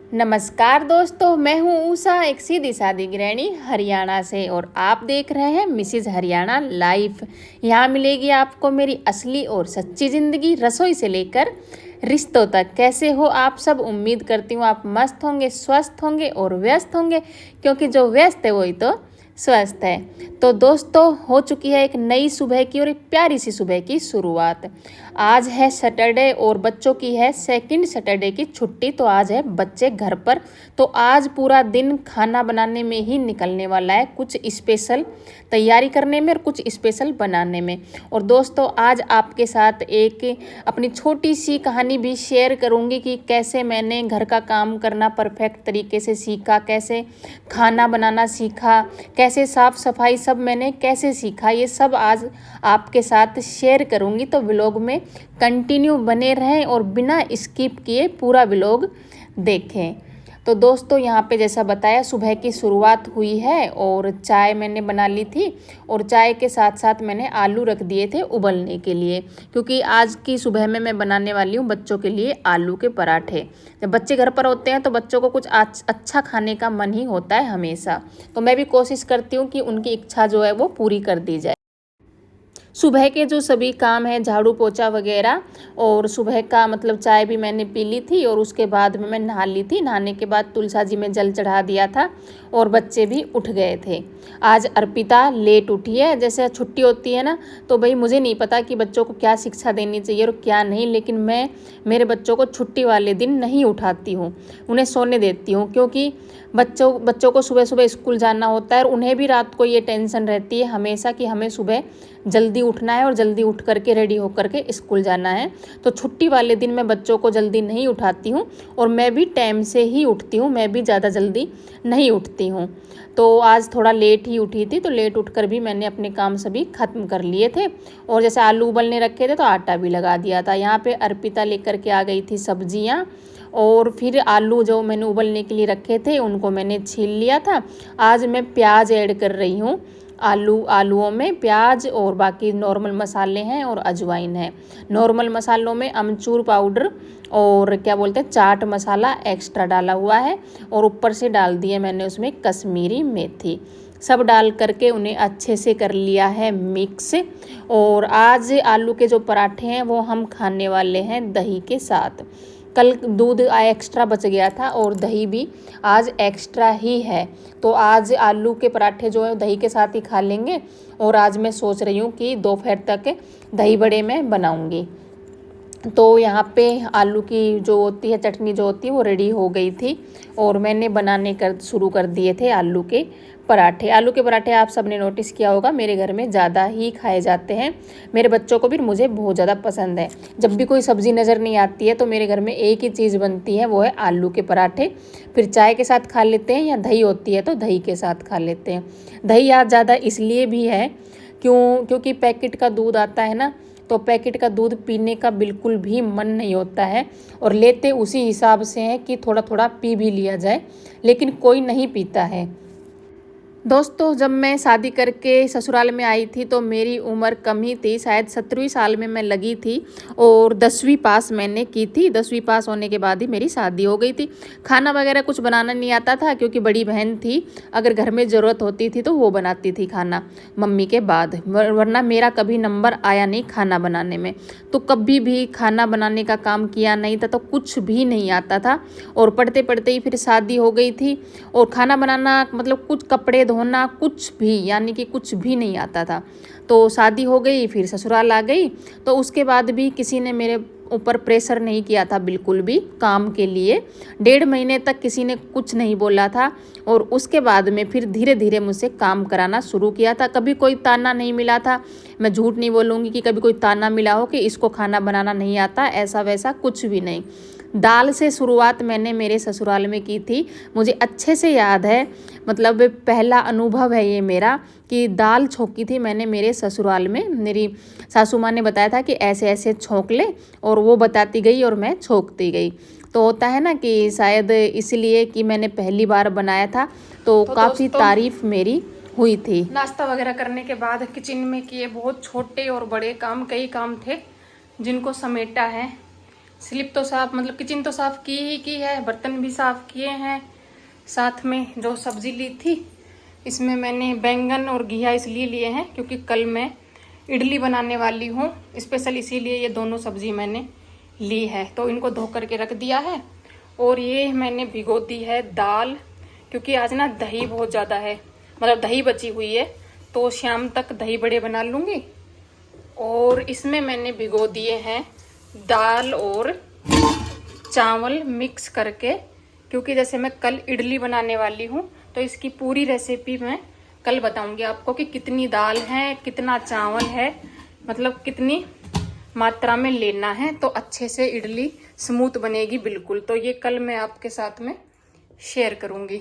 नमस्कार दोस्तों, मैं हूँ उषा, एक सीधी सादी गृहिणी हरियाणा से। और आप देख रहे हैं मिसिज हरियाणा लाइफ। यहाँ मिलेगी आपको मेरी असली और सच्ची ज़िंदगी, रसोई से लेकर रिश्तों तक। कैसे हो आप सब? उम्मीद करती हूँ आप मस्त होंगे, स्वस्थ होंगे और व्यस्त होंगे, क्योंकि जो व्यस्त है वही तो स्वस्थ है। तो दोस्तों, हो चुकी है एक नई सुबह की और एक प्यारी सी सुबह की शुरुआत। आज है सैटरडे और बच्चों की है सेकंड सैटरडे की छुट्टी। तो आज है बच्चे घर पर। तो आज पूरा दिन खाना बनाने में ही निकलने वाला है, कुछ स्पेशल तैयारी करने में और कुछ स्पेशल बनाने में। और दोस्तों, आज आपके साथ एक अपनी छोटी सी कहानी भी शेयर करूंगी कि कैसे मैंने घर का काम करना परफेक्ट तरीके से सीखा, कैसे खाना बनाना सीखा, कैसे साफ़ सफाई सब मैंने कैसे सीखा। ये सब आज आपके साथ शेयर करूंगी। तो व्लॉग में कंटिन्यू बने रहें और बिना स्किप किए पूरा व्लॉग देखें। तो दोस्तों, यहाँ पे जैसा बताया सुबह की शुरुआत हुई है और चाय मैंने बना ली थी। और चाय के साथ साथ मैंने आलू रख दिए थे उबलने के लिए, क्योंकि आज की सुबह में मैं बनाने वाली हूँ बच्चों के लिए आलू के पराठे। जब बच्चे घर पर होते हैं तो बच्चों को कुछ अच्छा खाने का मन ही होता है हमेशा। तो मैं भी कोशिश करती हूँ कि उनकी इच्छा जो है वो पूरी कर दी जाए। सुबह के जो सभी काम हैं, झाड़ू पोछा वगैरह, और सुबह का मतलब चाय भी मैंने पी ली थी और उसके बाद में मैं नहा ली थी। नहाने के बाद तुलसा जी में जल चढ़ा दिया था और बच्चे भी उठ गए थे। आज अर्पिता लेट उठी है। जैसे छुट्टी होती है ना, तो भाई मुझे नहीं पता कि बच्चों को क्या शिक्षा देनी चाहिए और क्या नहीं, लेकिन मैं मेरे बच्चों को छुट्टी वाले दिन नहीं उठाती हूँ, उन्हें सोने देती हूँ। क्योंकि बच्चों को सुबह सुबह स्कूल जाना होता है और उन्हें भी रात को ये टेंशन रहती है हमेशा कि हमें सुबह जल्दी उठना है और जल्दी उठ करके रेडी होकर के स्कूल जाना है। तो छुट्टी वाले दिन मैं बच्चों को जल्दी नहीं उठाती हूँ और मैं भी टाइम से ही उठती हूँ, मैं भी ज़्यादा जल्दी नहीं उठती हूँ। तो आज थोड़ा लेट ही उठी थी, तो लेट उठकर भी मैंने अपने काम सभी ख़त्म कर लिए थे। और जैसे आलू उबलने रखे थे तो आटा भी लगा दिया था। यहाँ पे अर्पिता लेकर के आ गई थी सब्जियाँ, और फिर आलू जो मैंने उबलने के लिए रखे थे उनको मैंने छील लिया था। आज मैं प्याज ऐड कर रही हूँ। आलूओं में प्याज और बाकी नॉर्मल मसाले हैं और अजवाइन है। नॉर्मल मसालों में अमचूर पाउडर और क्या बोलते हैं चाट मसाला एक्स्ट्रा डाला हुआ है, और ऊपर से डाल दिए मैंने उसमें कश्मीरी मेथी। सब डाल करके उन्हें अच्छे से कर लिया है मिक्स। और आज आलू के जो पराठे हैं वो हम खाने वाले हैं दही के साथ। कल दूध एक्स्ट्रा बच गया था और दही भी आज एक्स्ट्रा ही है। तो आज आलू के पराठे जो है दही के साथ ही खा लेंगे। और आज मैं सोच रही हूँ कि दोपहर तक दही बड़े मैं बनाऊँगी। तो यहाँ पे आलू की जो होती है चटनी जो होती है वो रेडी हो गई थी और मैंने बनाने शुरू कर दिए थे आलू के पराठे। आलू के पराठे आप सबने नोटिस किया होगा मेरे घर में ज़्यादा ही खाए जाते हैं। मेरे बच्चों को भी मुझे बहुत ज़्यादा पसंद है। जब भी कोई सब्ज़ी नज़र नहीं आती है तो मेरे घर में एक ही चीज़ बनती है, वो है आलू के पराठे। फिर चाय के साथ खा लेते हैं या दही होती है तो दही के साथ खा लेते हैं। दही आज ज़्यादा इसलिए भी है क्योंकि पैकेट का दूध आता है ना, तो पैकेट का दूध पीने का बिल्कुल भी मन नहीं होता है। और लेते उसी हिसाब से हैं कि थोड़ा थोड़ा पी भी लिया जाए, लेकिन कोई नहीं पीता है। दोस्तों, जब मैं शादी करके ससुराल में आई थी तो मेरी उम्र कम ही थी, शायद 17वीं साल में मैं लगी थी और 10वीं पास मैंने की थी। 10वीं पास होने के बाद ही मेरी शादी हो गई थी। खाना वगैरह कुछ बनाना नहीं आता था क्योंकि बड़ी बहन थी, अगर घर में ज़रूरत होती थी तो वो बनाती थी खाना मम्मी के बाद, वरना मेरा कभी नंबर आया नहीं खाना बनाने में। तो कभी भी खाना बनाने का काम किया नहीं था, तो कुछ भी नहीं आता था। और पढ़ते पढ़ते ही फिर शादी हो गई थी और खाना बनाना मतलब कुछ कपड़े धोना कुछ भी, यानी कि कुछ भी नहीं आता था। तो शादी हो गई, फिर ससुराल आ गई। तो उसके बाद भी किसी ने मेरे ऊपर प्रेशर नहीं किया था बिल्कुल भी काम के लिए। 1.5 महीने तक किसी ने कुछ नहीं बोला था और उसके बाद में फिर धीरे धीरे मुझसे काम कराना शुरू किया था। कभी कोई ताना नहीं मिला था, मैं झूठ नहीं बोलूँगी कि कभी कोई ताना मिला हो कि इसको खाना बनाना नहीं आता, ऐसा वैसा कुछ भी नहीं। दाल से शुरुआत मैंने मेरे ससुराल में की थी, मुझे अच्छे से याद है। मतलब पहला अनुभव है ये मेरा कि दाल छौंकी थी मैंने मेरे ससुराल में। मेरी सासू माँ ने बताया था कि ऐसे ऐसे छौंक ले, और वो बताती गई और मैं छौंकती गई। तो होता है ना कि शायद इसलिए कि मैंने पहली बार बनाया था तो काफ़ी तारीफ मेरी हुई थी। नाश्ता वगैरह करने के बाद किचन में किए बहुत छोटे और बड़े काम, कई काम थे जिनको समेटा है। स्लिप तो साफ मतलब किचन तो साफ की है, बर्तन भी साफ किए हैं। साथ में जो सब्जी ली थी इसमें मैंने बैंगन और घिया इसलिए लिए हैं क्योंकि कल मैं इडली बनाने वाली हूँ स्पेशल, इसीलिए ये दोनों सब्जी मैंने ली है। तो इनको धो करके रख दिया है। और ये मैंने भिगो दी है दाल, क्योंकि आज ना दही बहुत ज़्यादा है, मतलब दही बची हुई है, तो शाम तक दही बड़े बना लूँगी। और इसमें मैंने भिगो दिए हैं दाल और चावल मिक्स करके, क्योंकि जैसे मैं कल इडली बनाने वाली हूँ तो इसकी पूरी रेसिपी मैं कल बताऊंगी आपको कि कितनी दाल है, कितना चावल है, मतलब कितनी मात्रा में लेना है, तो अच्छे से इडली स्मूथ बनेगी बिल्कुल। तो ये कल मैं आपके साथ में शेयर करूंगी।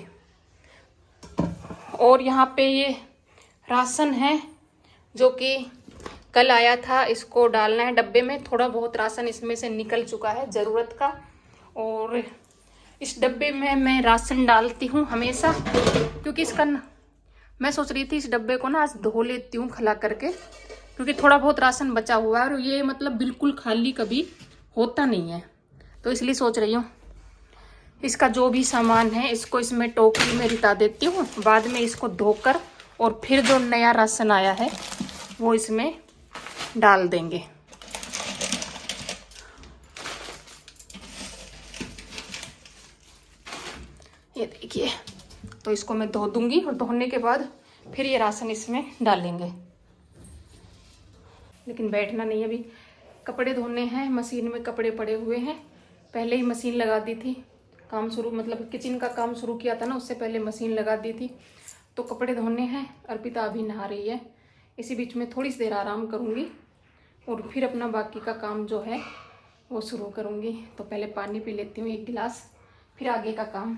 और यहाँ पे ये राशन है जो कि कल आया था, इसको डालना है डब्बे में। थोड़ा बहुत राशन इसमें से निकल चुका है ज़रूरत का। और इस डब्बे में मैं राशन डालती हूँ हमेशा, क्योंकि इसका मैं सोच रही थी इस डब्बे को ना आज धो लेती हूँ खला करके, क्योंकि थोड़ा बहुत राशन बचा हुआ है और ये मतलब बिल्कुल खाली कभी होता नहीं है, तो इसलिए सोच रही हूँ इसका जो भी सामान है इसको इसमें टोकरी में रिता देती हूँ। बाद में इसको धोकर और फिर जो नया राशन आया है वो इसमें डाल देंगे। ये देखिए, तो इसको मैं धो दूंगी और धोने के बाद फिर ये राशन इसमें डालेंगे। लेकिन बैठना नहीं, अभी कपड़े धोने हैं, मशीन में कपड़े पड़े हुए हैं। पहले ही मशीन लगा दी थी, काम शुरू मतलब किचन का काम शुरू किया था ना, उससे पहले मशीन लगा दी थी। तो कपड़े धोने हैं। अर्पिता अभी नहा रही है, इसी बीच में थोड़ी सी देर आराम करूँगी और फिर अपना बाकी का काम जो है वो शुरू करूँगी। तो पहले पानी पी लेती हूँ 1 गिलास, फिर आगे का काम।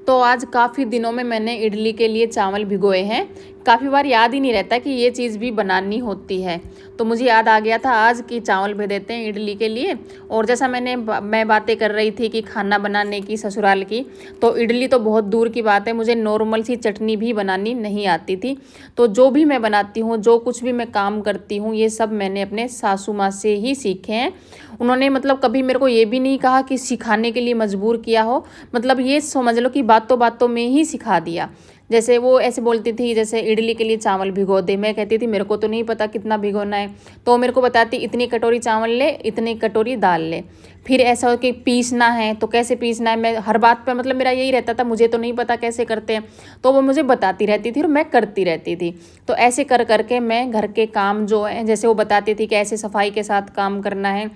तो आज काफ़ी दिनों में मैंने इडली के लिए चावल भिगोए हैं। काफ़ी बार याद ही नहीं रहता कि ये चीज़ भी बनानी होती है, तो मुझे याद आ गया था आज कि चावल भिगो देते हैं इडली के लिए। और जैसा मैं बातें कर रही थी कि खाना बनाने की ससुराल की, तो इडली तो बहुत दूर की बात है, मुझे नॉर्मल सी चटनी भी बनानी नहीं आती थी। तो जो भी मैं बनाती हूँ, जो कुछ भी मैं काम करती हूँ, ये सब मैंने अपने सासू माँ से ही सीखे हैं। उन्होंने मतलब कभी मेरे को ये भी नहीं कहा कि सिखाने के लिए मजबूर किया हो, मतलब ये समझ लो कि बातों बातों में ही सिखा दिया। जैसे वो ऐसे बोलती थी, जैसे इडली के लिए चावल भिगो दे, मैं कहती थी मेरे को तो नहीं पता कितना भिगोना है, तो मेरे को बताती इतनी कटोरी चावल ले, इतनी कटोरी दाल ले। फिर ऐसा हो कि पीसना है तो कैसे पीसना है, मैं हर बात पर मतलब मेरा यही रहता था मुझे तो नहीं पता कैसे करते हैं, तो वो मुझे बताती रहती थी और मैं करती रहती थी। तो ऐसे कर करके मैं घर के काम जो है, जैसे वो बताती थी कि ऐसे सफाई के साथ काम करना है।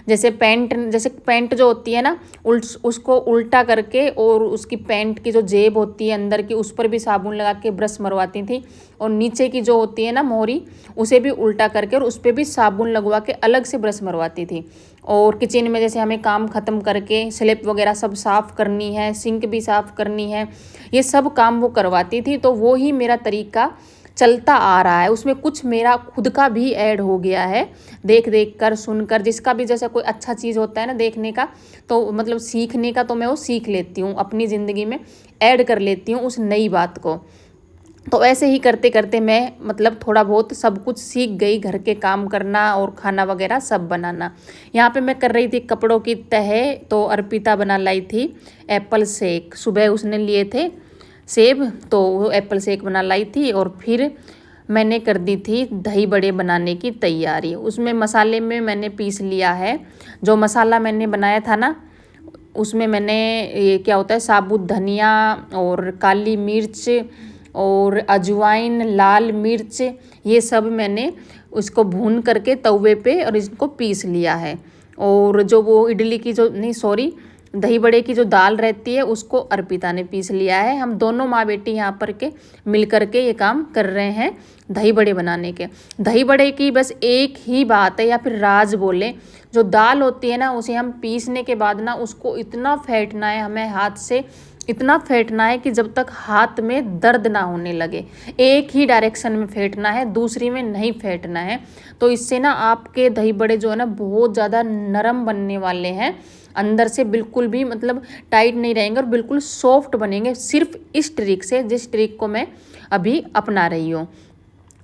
जैसे पैंट जो होती है ना, उसको उल्टा करके और उसकी पैंट की जो जेब होती है अंदर की, उस पर भी साबुन लगा के ब्रश मरवाती थी। और नीचे की जो होती है ना मोहरी, उसे भी उल्टा करके और उस पर भी साबुन लगवा के अलग से ब्रश मरवाती थी। और किचन में जैसे हमें काम ख़त्म करके स्लैब वगैरह सब साफ़ करनी है, सिंक भी साफ़ करनी है, ये सब काम वो करवाती थी। तो वो ही मेरा तरीका चलता आ रहा है, उसमें कुछ मेरा खुद का भी ऐड हो गया है, देख देख कर सुनकर। जिसका भी जैसे कोई अच्छा चीज़ होता है ना देखने का, तो मतलब सीखने का, तो मैं वो सीख लेती हूँ, अपनी ज़िंदगी में ऐड कर लेती हूँ उस नई बात को। तो ऐसे ही करते करते मैं मतलब थोड़ा बहुत सब कुछ सीख गई, घर के काम करना और खाना वगैरह सब बनाना। यहाँ पे मैं कर रही थी कपड़ों की तह, तो अर्पिता बना लाई थी एप्पल शेक। सुबह उसने लिए थे सेब, तो वो एप्पल शेक बना लाई थी। और फिर मैंने कर दी थी दही बड़े बनाने की तैयारी। उसमें मसाले में मैंने पीस लिया है, जो मसाला मैंने बनाया था ना, उसमें मैंने ये क्या होता है, साबुत धनिया और काली मिर्च और अजवाइन, लाल मिर्च, ये सब मैंने उसको भून करके तवे पे और इसको पीस लिया है। और जो वो इडली की जो नहीं सॉरी दही बड़े की जो दाल रहती है उसको अर्पिता ने पीस लिया है। हम दोनों माँ बेटी यहाँ पर के मिल कर के ये काम कर रहे हैं दही बड़े बनाने के। दही बड़े की बस एक ही बात है, या फिर राज बोले, जो दाल होती है ना उसे हम पीसने के बाद ना उसको इतना फेंटना है, हमें हाथ से इतना फेंटना है कि जब तक हाथ में दर्द ना होने लगे। एक ही डायरेक्शन में फेंटना है, दूसरी में नहीं फेंटना है। तो इससे ना आपके दही बड़े जो है ना बहुत ज़्यादा नरम बनने वाले हैं, अंदर से बिल्कुल भी मतलब टाइट नहीं रहेंगे और बिल्कुल सॉफ्ट बनेंगे, सिर्फ इस ट्रिक से, जिस ट्रिक को मैं अभी अपना रही हूँ।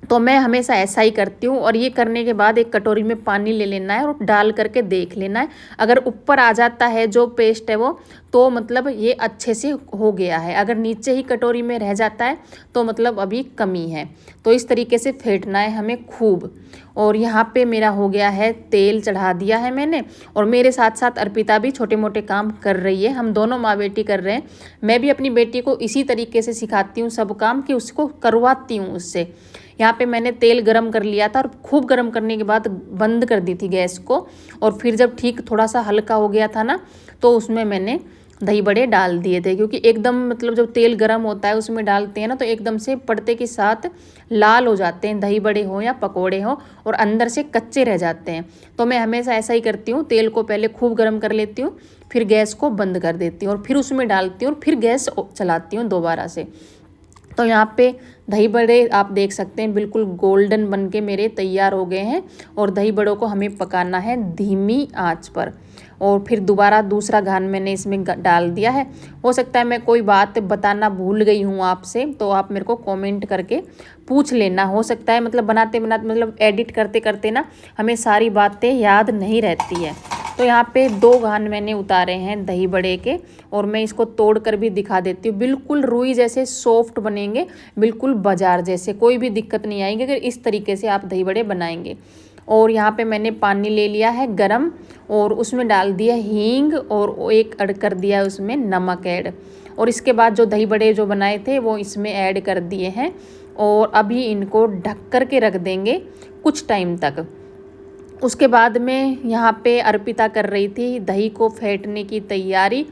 तो मैं हमेशा ऐसा ही करती हूँ। और ये करने के बाद एक कटोरी में पानी ले लेना है और डाल करके देख लेना है। अगर ऊपर आ जाता है जो पेस्ट है वो, तो मतलब ये अच्छे से हो गया है। अगर नीचे ही कटोरी में रह जाता है तो मतलब अभी कमी है। तो इस तरीके से फेंटना है हमें खूब। और यहाँ पे मेरा हो गया है, तेल चढ़ा दिया है मैंने। और मेरे साथ साथ अर्पिता भी छोटे मोटे काम कर रही है, हम दोनों माँ बेटी कर रहे हैं। मैं भी अपनी बेटी को इसी तरीके से सिखाती हूँ सब काम, कि उसको करवाती हूँ उससे। यहाँ पे मैंने तेल गरम कर लिया था और खूब गरम करने के बाद बंद कर दी थी गैस को। और फिर जब ठीक थोड़ा सा हल्का हो गया था ना, तो उसमें मैंने दही बड़े डाल दिए थे। क्योंकि एकदम मतलब जब तेल गरम होता है उसमें डालते हैं ना, तो एकदम से पड़ते के साथ लाल हो जाते हैं, दही बड़े हो या पकोड़े हो, और अंदर से कच्चे रह जाते हैं। तो मैं हमेशा ऐसा ही करती हूँ, तेल को पहले खूब गर्म कर लेती हूँ, फिर गैस को बंद कर देती हूँ और फिर उसमें डालती हूँ और फिर गैस चलाती हूँ दोबारा से। तो यहाँ पे दही बड़े आप देख सकते हैं बिल्कुल गोल्डन बन के मेरे तैयार हो गए हैं। और दही बड़ों को हमें पकाना है धीमी आंच पर। और फिर दोबारा दूसरा घान मैंने इसमें डाल दिया है। हो सकता है मैं कोई बात बताना भूल गई हूँ आपसे, तो आप मेरे को कमेंट करके पूछ लेना। हो सकता है मतलब बनाते बनाते मतलब एडिट करते करते ना हमें सारी बातें याद नहीं रहती है। तो यहाँ पे 2 घान मैंने उतारे हैं दही बड़े के, और मैं इसको तोड़ कर भी दिखा देती हूँ। बिल्कुल रुई जैसे सॉफ्ट बनेंगे, बिल्कुल बाजार जैसे, कोई भी दिक्कत नहीं आएगी अगर इस तरीके से आप दही बड़े बनाएंगे। और यहाँ पे मैंने पानी ले लिया है गरम, और उसमें डाल दिया हींग, और एक ऐड कर दिया उसमें नमक ऐड। और इसके बाद जो दही बड़े जो बनाए थे वो इसमें ऐड कर दिए हैं। और अभी इनको ढक कर के रख देंगे कुछ टाइम तक। उसके बाद में यहाँ पे अर्पिता कर रही थी दही को फेंटने की तैयारी,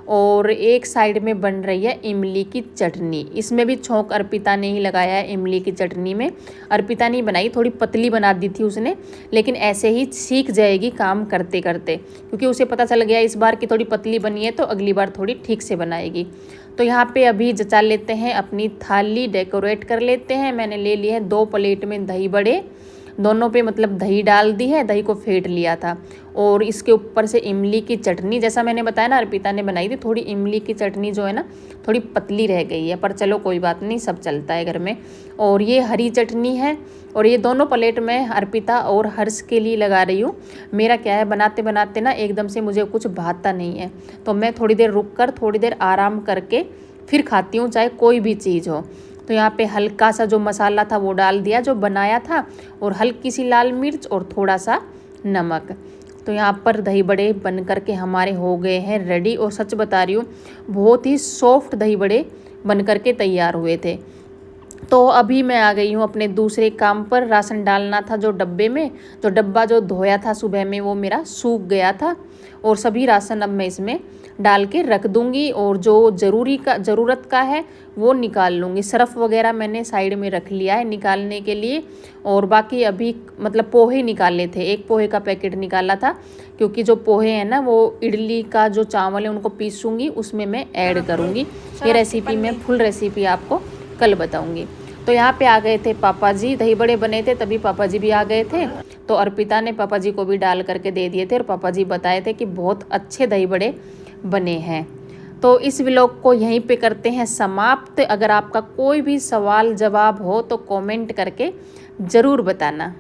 और एक साइड में बन रही है इमली की चटनी। इसमें भी छौंक अर्पिता ने ही लगाया है इमली की चटनी में। अर्पिता नहीं बनाई, थोड़ी पतली बना दी थी उसने, लेकिन ऐसे ही सीख जाएगी काम करते करते, क्योंकि उसे पता चल गया इस बार की थोड़ी पतली बनी है तो अगली बार थोड़ी ठीक से बनाएगी। तो यहाँ पे अभी जचा लेते हैं अपनी थाली, डेकोरेट कर लेते हैं। मैंने ले लिया है 2 प्लेट में दही बड़े, दोनों पे मतलब दही डाल दी है, दही को फेंट लिया था। और इसके ऊपर से इमली की चटनी, जैसा मैंने बताया ना अर्पिता ने बनाई थी, थोड़ी इमली की चटनी जो है ना थोड़ी पतली रह गई है, पर चलो कोई बात नहीं, सब चलता है घर में। और ये हरी चटनी है। और ये दोनों प्लेट मैं अर्पिता और हर्ष के लिए लगा रही हूँ। मेरा क्या है, बनाते बनाते ना एकदम से मुझे कुछ भाता नहीं है, तो मैं थोड़ी देर रुक कर थोड़ी देर आराम करके फिर खाती हूँ, चाहे कोई भी चीज़ हो। तो यहाँ पे हल्का सा जो मसाला था वो डाल दिया जो बनाया था, और हल्की सी लाल मिर्च और थोड़ा सा नमक। तो यहाँ पर दही बड़े बन कर के हमारे हो गए हैं रेडी। और सच बता रही हूँ, बहुत ही सॉफ्ट दही बड़े बन कर के तैयार हुए थे। तो अभी मैं आ गई हूँ अपने दूसरे काम पर। राशन डालना था जो डब्बे में, तो डब्बा जो धोया था सुबह में वो मेरा सूख गया था, और सभी राशन अब मैं इसमें डाल के रख दूँगी। और जो ज़रूरत का है वो निकाल लूँगी। सर्फ़ वगैरह मैंने साइड में रख लिया है निकालने के लिए। और बाकी अभी मतलब पोहे निकाले थे, एक पोहे का पैकेट निकाला था, क्योंकि जो पोहे हैं ना वो इडली का जो चावल है उनको पीसूँगी, उसमें मैं ऐड करूँगी। ये रेसिपी मैं फुल रेसिपी आपको कल बताऊँगी। तो यहाँ पे आ गए थे पापा जी, दही बड़े बने थे तभी पापा जी भी आ गए थे। तो अर्पिता ने पापा जी को भी डाल करके दे दिए थे, और पापा जी बताए थे कि बहुत अच्छे दही बड़े बने हैं। तो इस व्लॉग को यहीं पे करते हैं समाप्त। अगर आपका कोई भी सवाल जवाब हो तो कमेंट करके ज़रूर बताना।